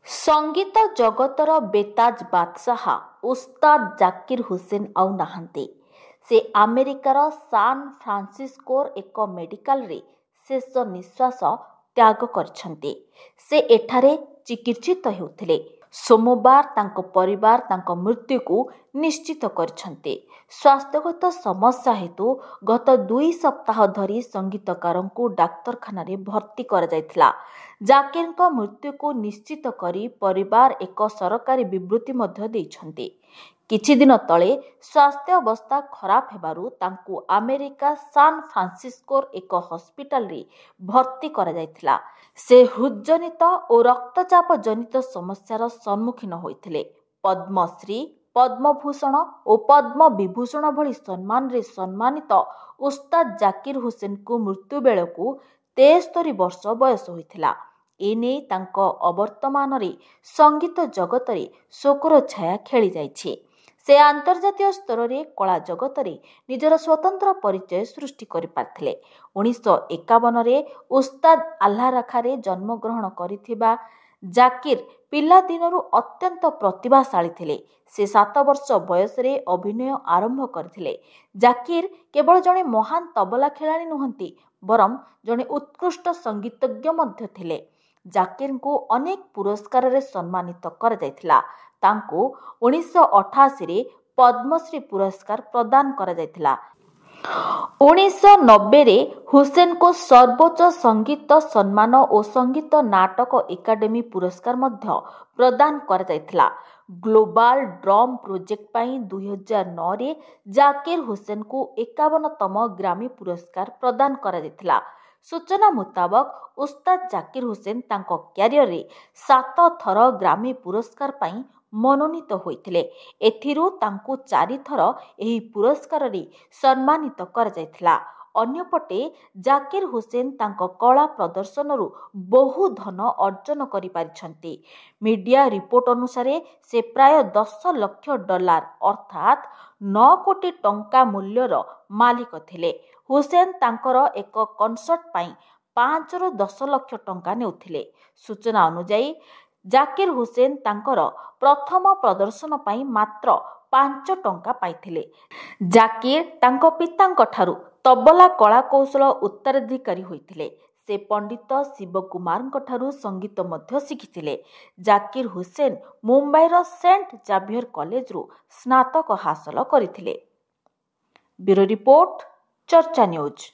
संगीत जगतर बेताज बादशाह उस्ताद जाकिर हुसैन आउ नाहांती। से अमेरिकार सान फ्रांसिस्कोर एक मेडिकल रे शेष निश्वास त्याग करछन्ते। से एठारे चिकित्सित हेउथिले। सोमवार तांको परिवार तांको मृत्यु को निश्चित करछन्ते। स्वास्थ्यगत समस्या हेतु गत 2 सप्ताह धरी संगीतकार को डाक्तरखाना रे भर्ती कर जायथिला। जाकिर मृत्यु को निश्चित करी परिवार एक सरकारी विवृत्ति मध्य देइछन्ते। किछि दिन तले स्वास्थ्य अवस्था खराब हेबारु तांकु अमेरिका सान फ्रांसिस्कोर एक हॉस्पिटल रे भर्ती करा जायथिला। से हृदजनित और रक्तचाप जनित समस्यार सम्मुखीन होइथिले। पद्मश्री, पद्मभूषण और पद्म विभूषण भली सम्मान रे सम्मानित उस्ताद जाकिर हुसैन को मृत्यु बेल को 73 वर्ष बयस होइथिला। एने तांको अवर्तमान रे संगीत जगत रे शोकर छाया खेली जाइछे। से अंतर्जातीय स्तर रे कला जगत रे निजर स्वतंत्र परिचय सृष्टि करि पारथिले। 1951 रे उस्ताद आल्हाराखा रे जन्म ग्रहण करिथिबा जाकिर पिला दिनरु अत्यंत प्रतिभाशाली थिले। से 7 वर्ष बयस रे अभिनय आरंभ करथिले। जाकिर केवल जणे महान तबला खेलाड़ी नुहंती बरम जणे उत्कृष्ट संगीतज्ञ मध्य थिले। जाकिर को अनेक पुरस्कार रे सम्मानित कर जायथिला। तांको 1988 रे पद्मश्री पुरस्कार प्रदान कर जायथिला। 1990 रे हुसैन को सर्वोच्च संगीत सम्मान और संगीत नाटक एकाडेमी पुरस्कार मध्य प्रदान कर जायथिला। ग्लोबल ड्रम प्रोजेक्ट पाई 2009 रे जाकिर हुसैन को 51तम ग्रामी पुरस्कार प्रदान कर जायथिला। सूचना मुताबक उस्ताद जाकिर हुसैन तांको क्यारियर रे 7 थर ग्रामी पुरस्कार पाई मनोनीत होइथिले। एथिरु तांको 4 थर एही पुरस्कार रे सम्मानित कर जायथिला। अन्यपटे जाकिर हुसैन तांको कला प्रदर्शन रु बहु धन अर्जन करि पारिछन्ति। मीडिया रिपोर्ट अनुसार से प्राय $10 लाख अर्थात 9 कोटी टंका मूल्यर मालिक थिले। हुसैन तांकर एक कनसर्ट पाई 5 ରୁ 10 लाख टंका नेउथिले। सूचना अनुसार जाकिर हुसैन तांकर प्रथम प्रदर्शन पाई मात्र 5 टंका पाइथिले। जाकिर तांको पितांक ठारू तबला कला कौशल उत्तराधिकारी होइथिले। से पंडित शिव कुमार ठारू संगीत मध्य शिखिथिले। जाकिर हुसैन मुंबई रो सेंट जावियर कॉलेज रु स्नातक हासिल करिथिले। ब्यूरो रिपोर्ट चर्चा न्यूज।